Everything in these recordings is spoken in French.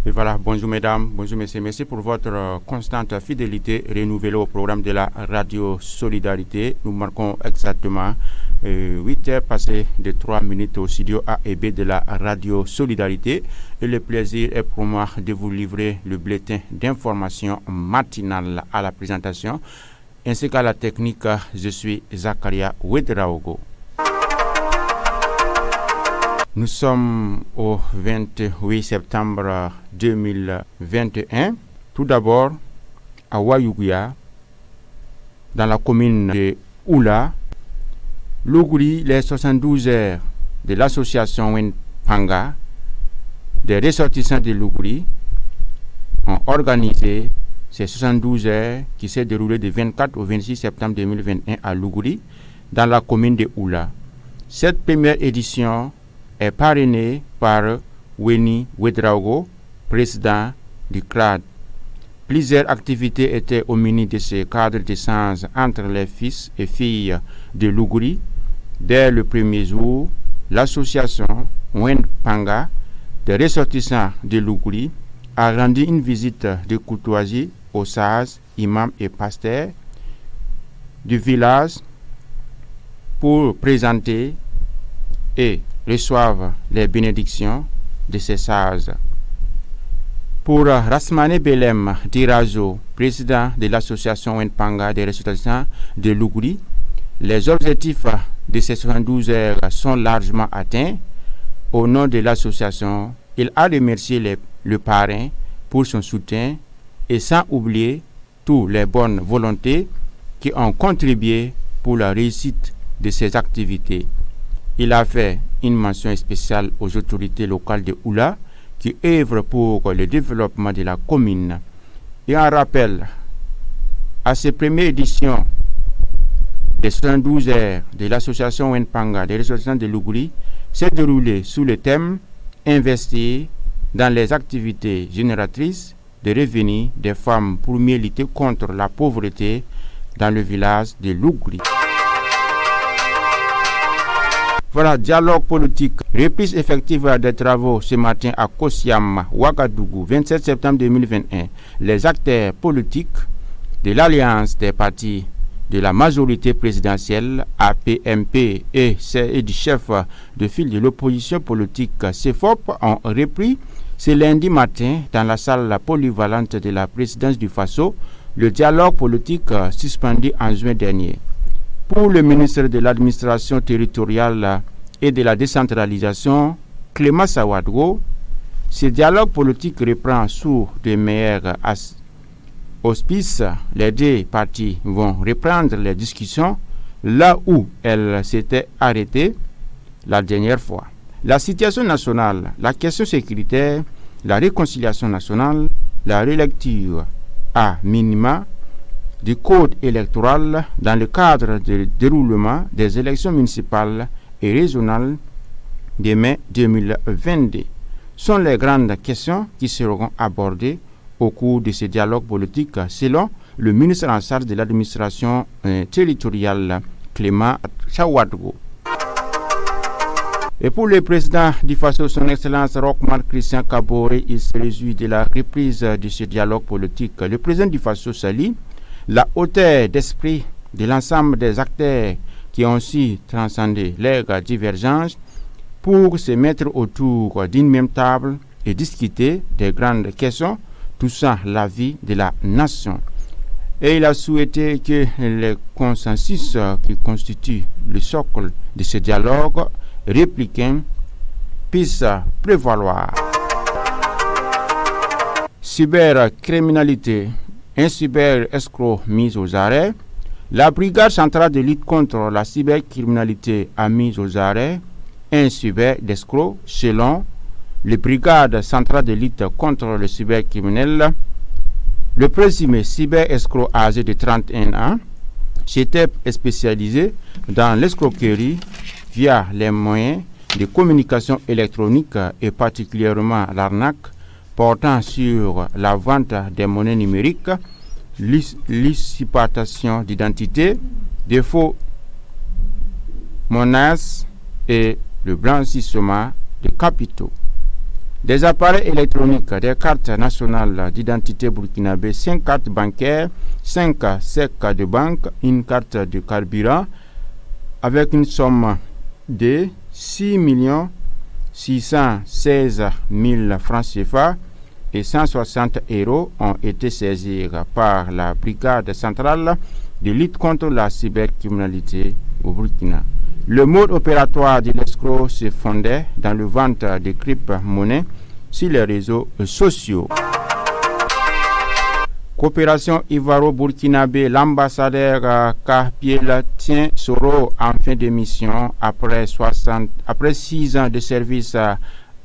Et voilà, bonjour mesdames, bonjour messieurs, merci pour votre constante fidélité renouvelée au programme de la Radio Solidarité. Nous marquons exactement 8 heures passées de 3 minutes au studio A et B de la Radio Solidarité. Et le plaisir est pour moi de vous livrer le bulletin d'information matinale à la présentation. Ainsi qu'à la technique, je suis Zakaria Ouedraogo. Nous sommes au 28 septembre 2021. Tout d'abord, à Wayuguya, dans la commune de Oula, Luguri, les 72 heures de l'association Wenpanga, des ressortissants de Luguri, ont organisé ces 72 heures qui s'est déroulées du 24 au 26 septembre 2021 à Luguri, dans la commune de Oula. Cette première édition est parrainé par Weni Ouedraogo, président du CRAD. Plusieurs activités étaient au menu de ce cadre d'échange entre les fils et filles de Luguri. Dès le premier jour, l'association Wenpanga des ressortissants de Luguri a rendu une visite de courtoisie aux sages, imams et pasteurs du village pour présenter et reçoivent les bénédictions de ces sages. Pour Rasmane Belem Dirajo, président de l'association Wenpanga des ressortissants de Luguri, les objectifs de ces 72 heures sont largement atteints. Au nom de l'association, il a remercié le parrain pour son soutien et sans oublier toutes les bonnes volontés qui ont contribué pour la réussite de ces activités. Il a fait une mention spéciale aux autorités locales de Oula qui œuvrent pour le développement de la commune. Et en rappel, à cette première édition des 72 heures de l'association Wenpanga des ressortissants de Luguri s'est déroulée sous le thème « Investir dans les activités génératrices de revenus des femmes pour mieux lutter contre la pauvreté dans le village de Luguri ». Voilà, dialogue politique. Reprise effective des travaux ce matin à Kosiam, Ouagadougou, 27 septembre 2021. Les acteurs politiques de l'Alliance des partis de la majorité présidentielle, APMP, et du chef de file de l'opposition politique, CEFOP, ont repris ce lundi matin dans la salle polyvalente de la présidence du Faso le dialogue politique suspendu en juin dernier. Pour le ministre de l'administration territoriale et de la décentralisation, Clément Sawadgo, ce dialogue politique reprend sous de meilleurs auspices. Les deux parties vont reprendre les discussions là où elles s'étaient arrêtées la dernière fois. La situation nationale, la question sécuritaire, la réconciliation nationale, la relecture à minima du code électoral dans le cadre du déroulement des élections municipales et régionales de mai 2022 sont les grandes questions qui seront abordées au cours de ce dialogue politique selon le ministre en charge de l'administration territoriale Clément Sawadgo. Et pour le président du Faso, son Excellence Rochmark Christian Kaboré, il se réjouit de la reprise de ce dialogue politique. Le président du Faso salue la hauteur d'esprit de l'ensemble des acteurs qui ont su transcender leurs divergences pour se mettre autour d'une même table et discuter des grandes questions touchant la vie de la nation. Et il a souhaité que le consensus qui constitue le socle de ce dialogue républicain puisse prévaloir. Cybercriminalité. Un cyber-escroc mis aux arrêts. La brigade centrale de lutte contre la cybercriminalité a mis aux arrêts un cyber-escroc selon les brigades centrales de lutte contre le cybercriminel. Le présumé cyber-escroc âgé de 31 ans s'était spécialisé dans l'escroquerie via les moyens de communication électronique et particulièrement l'arnaque portant sur la vente des monnaies numériques, l'usurpation d'identité, des faux monnaies et le blanchissement de capitaux. des appareils électroniques, des cartes nationales d'identité burkinabé, 5 cartes bancaires, 5 chèques de banque, une carte de carburant avec une somme de 6 616 000 francs CFA et 160 € ont été saisis par la brigade centrale de lutte contre la cybercriminalité au Burkina. Le mode opératoire de l'escroc se fondait dans le vente de crypto-monnaies sur les réseaux sociaux. Coopération Ivaro-Burkinabé, l'ambassadeur Kapiel tient Soro en fin de mission après 6 ans de service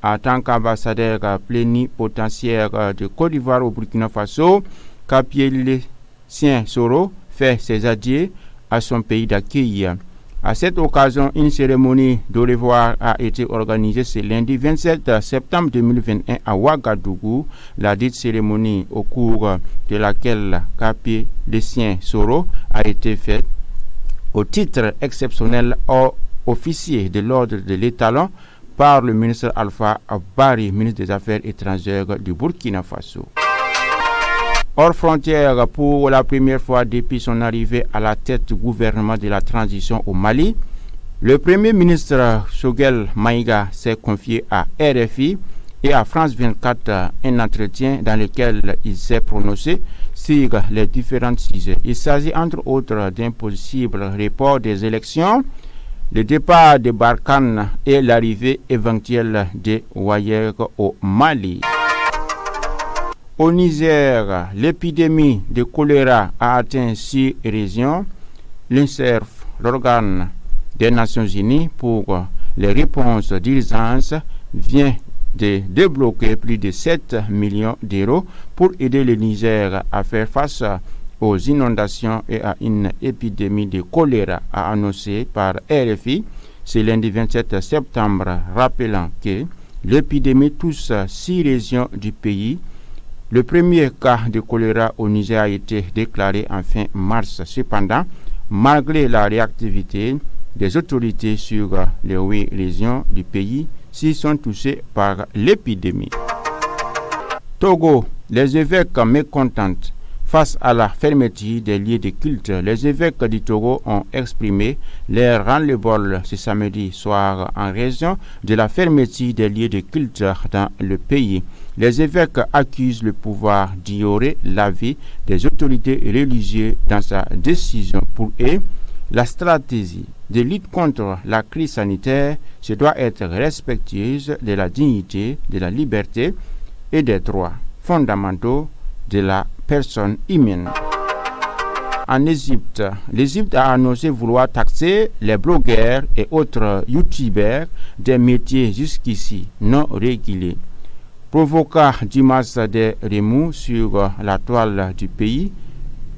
en tant qu'ambassadeur plénipotentiaire de Côte d'Ivoire au Burkina Faso. Kapiel tient Soro fait ses adieux à son pays d'accueil. À cette occasion, une cérémonie de revoir a été organisée ce lundi 27 septembre 2021 à Ouagadougou. La dite cérémonie, au cours de laquelle Kapiel Soro a été faite au titre exceptionnel officier de l'ordre de l'étalon par le ministre Alpha Bari, ministre des Affaires étrangères du Burkina Faso. Hors frontières, pour la première fois depuis son arrivée à la tête du gouvernement de la transition au Mali, le Premier ministre Choguel Maïga s'est confié à RFI et à France 24 un entretien dans lequel il s'est prononcé sur les différents sujets. Il s'agit entre autres d'un possible report des élections, le départ de Barkhane et l'arrivée éventuelle de Ouayer au Mali. Au Niger, l'épidémie de choléra a atteint 6 régions. L'INSERF, l'organe des Nations Unies pour les réponses d'urgence, vient de débloquer plus de 7 millions d'euros pour aider le Niger à faire face aux inondations et à une épidémie de choléra, a annoncé par RFI ce lundi 27 septembre, rappelant que l'épidémie touche 6 régions du pays. Le premier cas de choléra au Niger a été déclaré en fin mars. Cependant, malgré la réactivité des autorités sur les 8 régions du pays, 6 sont touchées par l'épidémie. Togo, les évêques mécontents face à la fermeture des lieux de culte. Les évêques du Togo ont exprimé leur ras-le-bol ce samedi soir en raison de la fermeture des lieux de culte dans le pays. Les évêques accusent le pouvoir d'ignorer l'avis des autorités religieuses dans sa décision. Pour eux, la stratégie de lutte contre la crise sanitaire se doit être respectueuse de la dignité, de la liberté et des droits fondamentaux de la personne humaine. En Égypte, l'Égypte a annoncé vouloir taxer les blogueurs et autres youtubeurs des métiers jusqu'ici non régulés, provoquant dimanche des remous sur la toile du pays,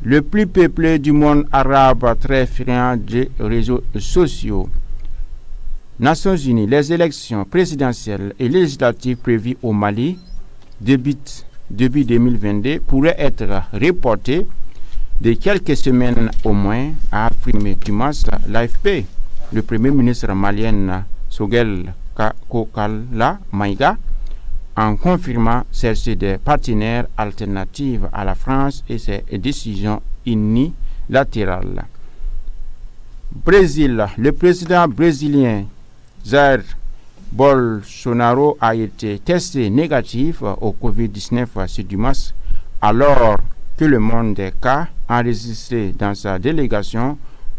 le plus peuplé du monde arabe, très friand des réseaux sociaux. Nations Unies, les élections présidentielles et législatives prévues au Mali début 2022 pourraient être reportées de quelques semaines au moins, a affirmé dimanche l'AFP. Le premier ministre malien Choguel Kokala Maïga, en confirmant chercher des partenaires alternatifs à la France et ses décisions unilatérales. Brésil, le président brésilien Jair Bolsonaro a été testé négatif au Covid-19 ce dimanche, alors que le nombre des cas enregistrés dans sa délégation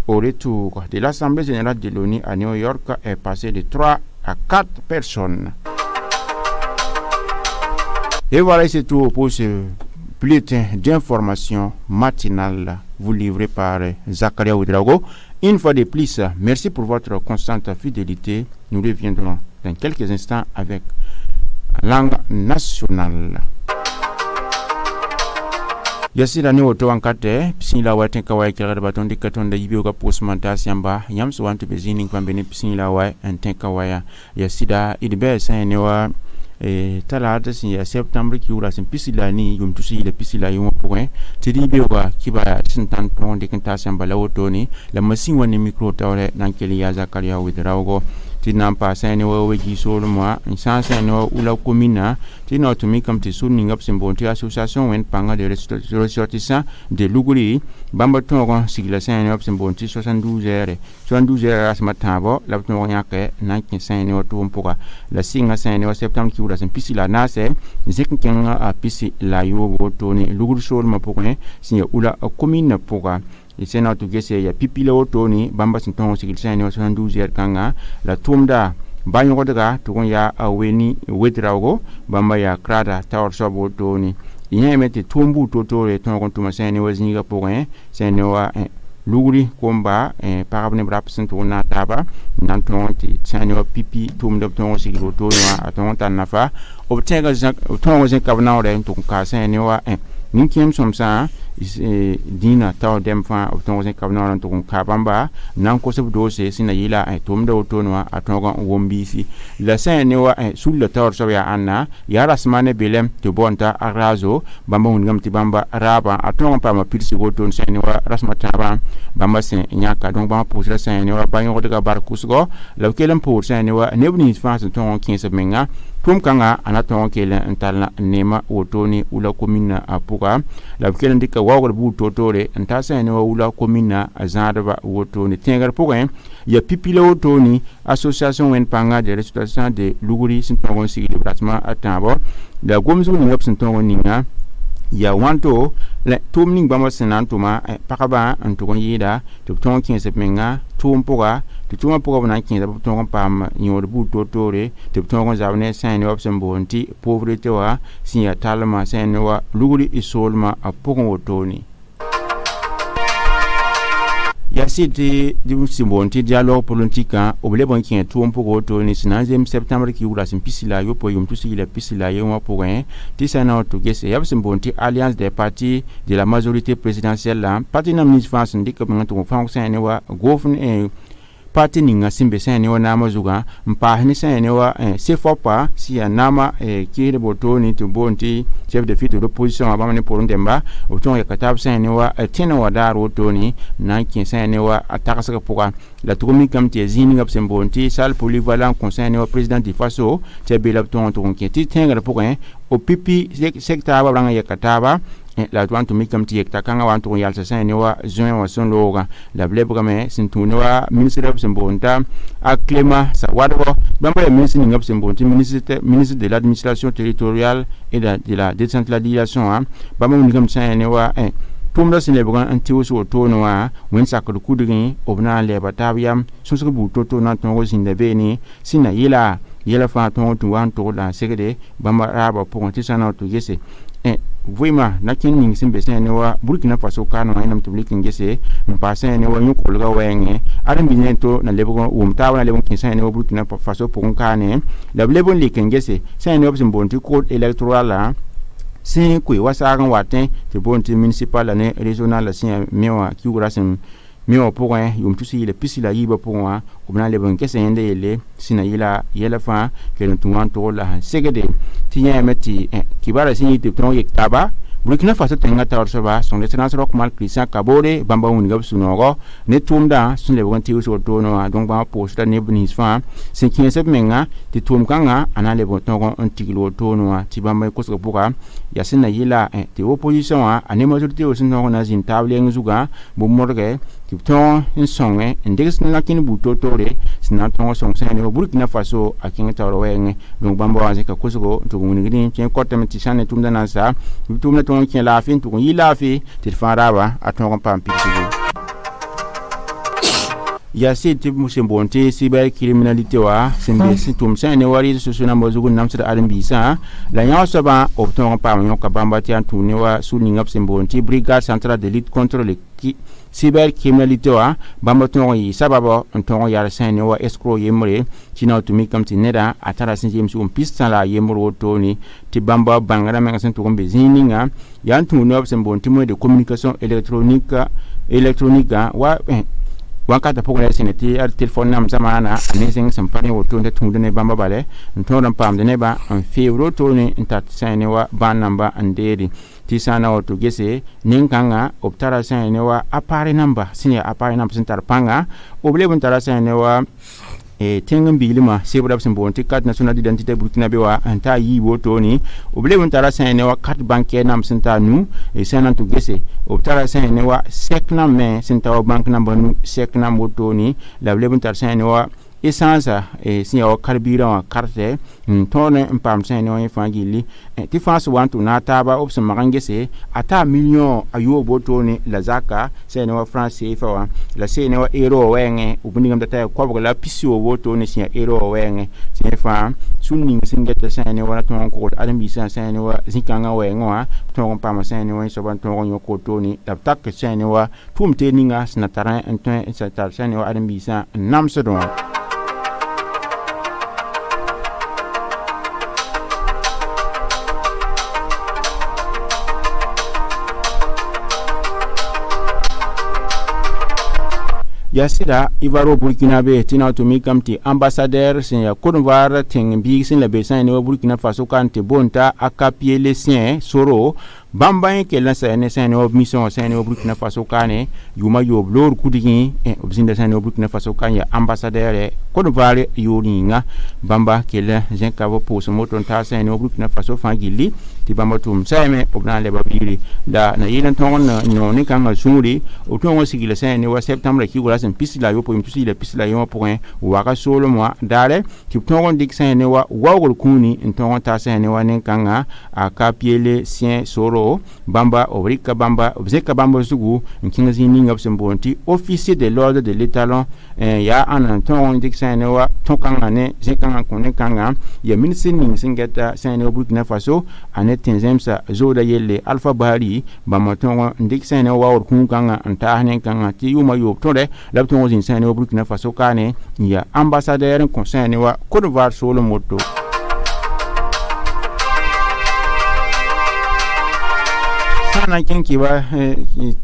au retour de l'Assemblée générale de l'ONU à New York est passé de 3 à 4 personnes. Et voilà, c'est tout pour ce bulletin d'information matinale vous livré par Zakaria Ouedraogo. Une fois de plus, merci pour votre constante fidélité. Nous reviendrons dans quelques instants avec langue nationale. Yasi la ni woto wankate psin la waten kawai kira baton de katon da yibi ga postmanta siamba yam so want bezini kwambeni psin la wai anten kawaya yasi da idbe sai ne wa talata sin ya septembre ki ura sin pisila ni yum tusi le pisila yum point tedi be wa kiba sin tan ton de kanta siamba la woto ni la masin woni micro tawre nan keli ya Zakaria Ouedraogo ti nan pa sene wa weji solo mo san sene wa ula commune ti no to mi kam ti sunni ngap simbonti association wen panga de ressortissants de Luguri bamba tongo sigla sene wa simbonti 72 heures as matabo la tongo nyake na kin sene wa to mpoka la singa sene wa septembre ki ula sen pisi la na se zekin kenga a pisi la yo to ni Luguri solo mo pokone sinya ula commune poka isena to gese ya pipile otoni bamba sinton sikilsani wa 72 heures kanga la tumda banyo kodega to ya aweni wetrago bamba ya krada tawar sobo toni inyemete tumbu totore ton kontuma sene wa zinga porin sene wa Luguri komba parabne brapsen to na taba nan ton ti sene wa pipi tumda ton sikilo to wa aton tan nafa obtenga ton wa kabna ore to ka sene wa ninkiem somsa dina taw dem fa ton sen kabna to ka bamba nan ko se dose sina yila tumda otonwa atonga wombisi la sene wa sul la taw so ya anna ya rasmane belem to bonta arazo bamba ngam ti bamba raba atonga pa ma pirsi go ton sene wa rasmataba bamba sen nyaka donc bamba pour la sene wa banyo de ga barkusgo la kelem pour sene wa nebni fa ton 15 menga tum kanga anaton kele ntala nema otoni ula komina apuka la kele ndika wawar bu totore ntasa ne wa ula komina azadaba otoni tengar puka ya pipile otoni association wen panga de ressortissants de Luguri sintongon sigili bratma atabo la gomzu ni ngap sintongon ninga ya wanto la tumning bamba senantuma pakaba antogon yida to ton 15 menga tum puka tuma poka na kin da tongon pam nyor bu totore te tongon zavne sane wa sembonti pauvreté wa sinya talma sane wa Luguri isolma apokon wotoni ya siti di simbonti dialogue politique obele bon kin tum poko wotoni 9 septembre ki ura simpisila yo po yum tusi la pisila yo wa porin ti sana to gese ya simbonti alliance des partis de la majorité présidentielle la parti na ministre France ndika to fonction wa gouvernement parti ninga simbe sene wa nama zuga mpa ni sene wa sefopa si ya nama kire botoni to bonti chef de file de l'opposition abama ne pour ndemba oton ya katab sene wa tena wa daro toni na kin sene wa ataka saka poka la tokomi kam tie zini ngap sembonti sal polyvalent conseil wa président du Faso tebe la ton ton ki ti tenga poka o pipi secteur ba branga ya kataba la douane to mikam ti ekta kanga wan to yalsa sene wa juin wa son loga la blebra me sintuni wa ministre of sembonta a clément sawadro bamba ministre ngap sembonti ministre de l'administration territoriale et de la décentralisation bamba ngam sene wa tumda sine bugan antiwo so tono wa wen sakul kudigi obna leba tabiam sunsugo bu toto na tongo sinde beni sina yela fa tongo tu wan to la segede bamba raba ponti sana to gese vraiment na kin ning simbe sene wa Burkina Faso kanu na nam public ngese mpa sene wa nyu kolga wenge aran binento na lebo umta wa lebo kin sene wa Burkina Faso pon kane la lebo liken ngese sene wa simbonti code électoral la sin kwe wasagan watin te bonti municipal ne régional la sin mewa ki urasim mewa point yum tusi le pisila yiba point ko na lebo ngese yende yele sina yela fa ke ntuwan to la segede tinya meti kibara sin yite ton yektaba Burkina Faso tenga tawar soba son l'excellence rock mal Christian Kabore bamba woni gab sunogo ne tumda sun le bonti uso tono donc ba posta ne bunis fa se kiese menga ti tum kanga ana le bonton on tiglo tono ti bamba ko so buka ya sinna yila ti opposition ane majorité o sinno na zin table nguga bu morge ti ton in songe index na kin bu totore sinna ton song sene Burkina Faso akin tawro wenge donc bamba wa zeka ko so to ngoni gidin chen kotamti sane tumda na sa tumda ton kin la fin to yi la fi ti faraba aton pam pitigo ya siti musimbonti cyber criminalité wa simbe situm sane wari susuna mozugu namsira armbisa la nyaso ba obton pam nyoka bamba ti antuni wa suni ngap simbonti brigade centrale de lutte contre le cyber criminalité wa bamba ton yi sababa onton yar sane wa escrow yemre china to mikam ti neda atara sinjim sum pista la yemro toni ti bamba bangara menga sentu kombe zininga ya antuni wa simbonti mo de communication électronique wa wakata pokole seneti ar telephone nam zamana anesing sampane woto nda tungdene bamba bale ntoram pam de neba en février to ni intat sane wa ban namba anderi ti sana woto gese ninkanga optara sane wa apare namba sinya apare namba sentar panga oble buntara sane wa tengen bilima sebra sen bonti carte nationale d'identité burkinabé wa anta yi woto ni oble mun tara sen ne wa carte bancaire nam senta nu e sen to gese o tara sen ne wa sekna me senta wa bank number nu sekna moto ni la ble mun tara sen ne wa essence si o carburant carte tone pam sen no fangili ti fas wantu na taba option magangese ata million ayo boto ni la zaka sen no france fa wa la sen no euro wenge ubuningam data ko la pisio boto ni si euro wenge sen fa sunning singeta sen no wana ton ko adam bisa sen no zikanga wengo wa ton pam sen no so ban ton yo ko to ni tak sen no tumte ninga snatara enten sa tar sen no adam bisa namsodon Yasida Ivaro Burkinabe tina to mikamti ambassadeur sen ya Côte d'Ivoire ten bi sen la besan ne Burkina Faso kante bonta akapie les siens soro bambaye ke la sen sen mission sen Burkina Faso kane yuma yo blor kudigi obzinda sen Burkina Faso kanya ambassadeur Côte d'Ivoire yoringa bamba ke la jen kavo pour ce moton ta sen Burkina Faso fangili ti bamba tum seme obna le babiri da na yilan ton no ni kan suri o ton sigila sen wa septembre ki gola sen pisila yo po imtusi le pisila yo point waka solo moi dale ti ton dik sen ne wa wawol kuni ton ta sen ne wa nen kanga akapiele sien soro bamba obrika bamba obzeka bamba sugu nkinga zini ngap sen bonti officier de l'ordre de l'étalon ya an ton dik sen ne wa ton kanga ne zekanga konen kanga ya ministre ning singeta sen ne Burkina Faso ane tenzemsa zoda yelle alpha bahari bamba ton dik sen ne wa kun kanga anta nen kanga ti yuma yo tore labton zin sen ne Burkina Faso kane ya ambassadeur conseil ne wa Côte d'Ivoire solo moto sana kinki ba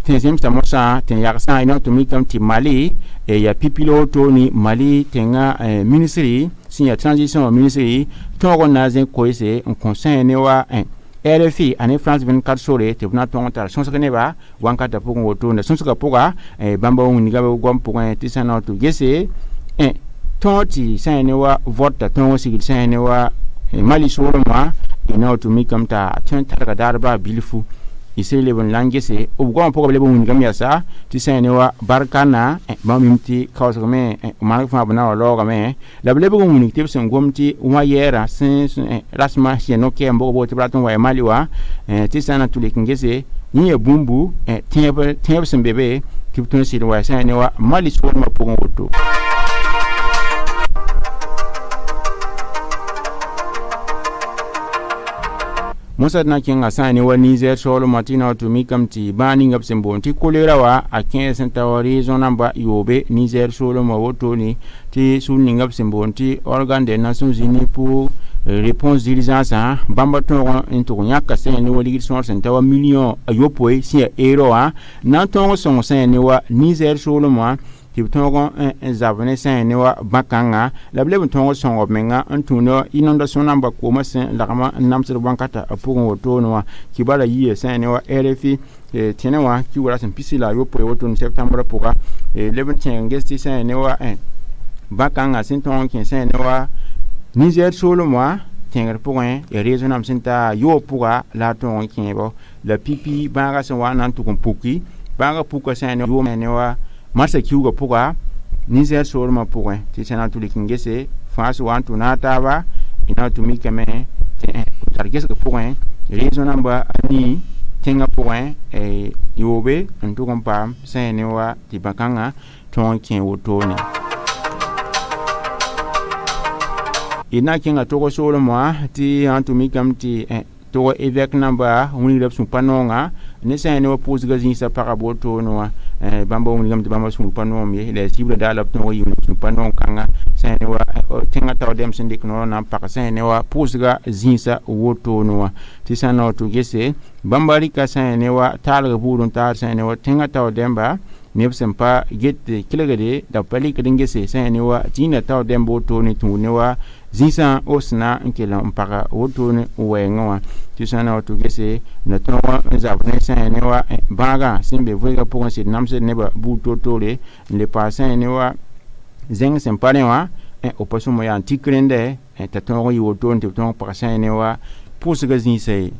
tenzem sa mosa ten yaksa ina to mikam ti Mali ya pipiloto ni Mali tenga ministry sinya transition ministry to na zen koise conseil ne wa RFI ane France 24 sore te buna ton tar sonso ne ba wanka ta pogo woto na sonso ka poga bamba ngni ga gom pogo ti sana to gese tonti sane wa vote ton sigil sane wa Mali soro ma ina to mikam ta ton tar ga darba bilfu ise le bon langese o gom pogo le bon ngni gam yasa ti sane wa barkana ba mimti kawso me ma fa bana lo ga me la le bon ngni te sen gomti wa yera sen rasma sieno ke mbo bo te braton wa Mali wa ti sana to le ngese ni e bumbu tiep sen bebe ki ton si wa sane wa Mali soro ma pogo woto Musa na kinga sani wa Niger solo matina to mikamti bani ngap sembonti kolera wa a 15 tawari zonamba yobe Niger solo ma woto ni ti sunni ngap sembonti organe des Nations Unies pour réponse d'urgence bamba ton into nyaka sani wa ligir son sentawa million ayopoe si euro na ton son sani wa Niger solo ma ti tongo zavane sen ne wa bakanga la ble tongo songo menga antuno inondation namba ko masen la kama namsir bankata apugo woto no ki bala yi sen ne wa RFI tenewa ki wala sen pisila yo po woto septembre poka le ngesti sen ne wa bakanga sen tongo kin sen ne wa Niger solo moi tenger point e raison am senta yo poka la tongo kin bo la pipi banga sen wa nan to kompuki banga puka sen yo ne wa Marsa kiuga puga Niger soro ma puga ti sana to likingese fas wan to na taba ina to mi kame targese puga reason number ani tenga puga yobe nto kompa sene wa ti bakanga ton kin wotoni ina kinga to soro ma ti anto mi kamti to évêque number woni rep sun panonga ne sene wa pose gazin sa paraboto no bamba woni gam bamba sun panom ye le cible dala to yi sun panon kanga sene wa tenga taw dem sindik no na pa sene wa pose ga zinsa woto no ti sana to gese bamba rika sene wa talga burun tar sene wa tenga taw demba ne sempa get kilagade da pali kadin gese sene wa tina taw dembo to ni tune wa zinsa osna nkela mpaka woto ni wenga ti sana to gese na to zavne sene wa baga simbe vega pour se namse ne ba bu totole le passin ne wa zeng sempane wa opation mo ya tikrende ta ton yi woton te ton pa sa ne wa pour ce gazin sai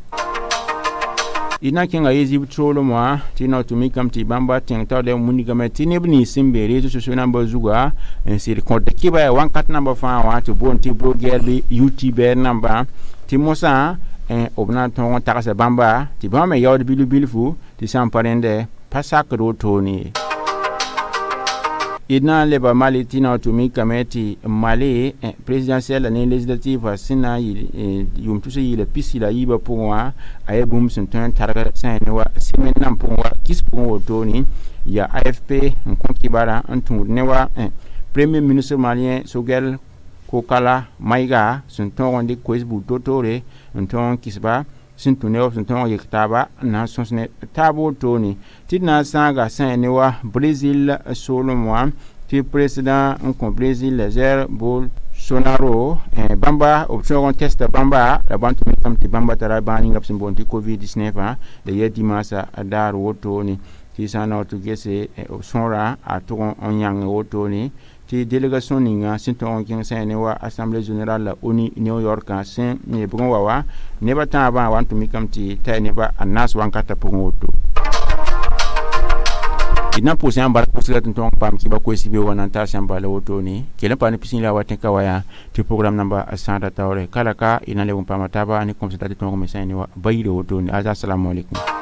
ina kinga yezi trolo mo ti na to mi kam ti bamba tin ta de muni game ti ne bni simbe rezo so namba zuga sir konta kiba wan kat namba fa wa to bon ti blogger bi youtuber namba ti mosa obna ton ta sa bamba ti bamba yawde bilu ti samparende pasakro toni ina leba mali tina to mi kameti mali presidentielle ne législative sina yum tout yi le pisila yiba pour ay bum sun tan targa sane wa simen nam pour kis pour toni ya AFP on kibara antu ne wa premier ministre malien Sogel Kokala Maiga sun ton de kwesbu totore anton kisba sintune of sinton yektaba na sonsne tabo toni tidna sanga sane wa Brésil solomon ti président en Brésil Jair Bolsonaro bamba option test bamba la bantu mi kam ti bamba tara bani ngap simbon ti covid-19 de yedi masa dar wotoni ti sana to gese sonra a to on yang wotoni ti délégation ninga sinton king sane wa assemblée générale ONU New York sen ne bon wawa ne bata ba wantu mi kam ti tay ne ba anas wankata pour woto ina posé en barque pour ton pam ki ba ko sibe wana ta samba la woto ni kelen pa ni pisin la waten ka waya ti programme namba asanda tawre kala ka ina le pam taba ni comme ça ton message ni wa bayre woto ni assalamu alaikum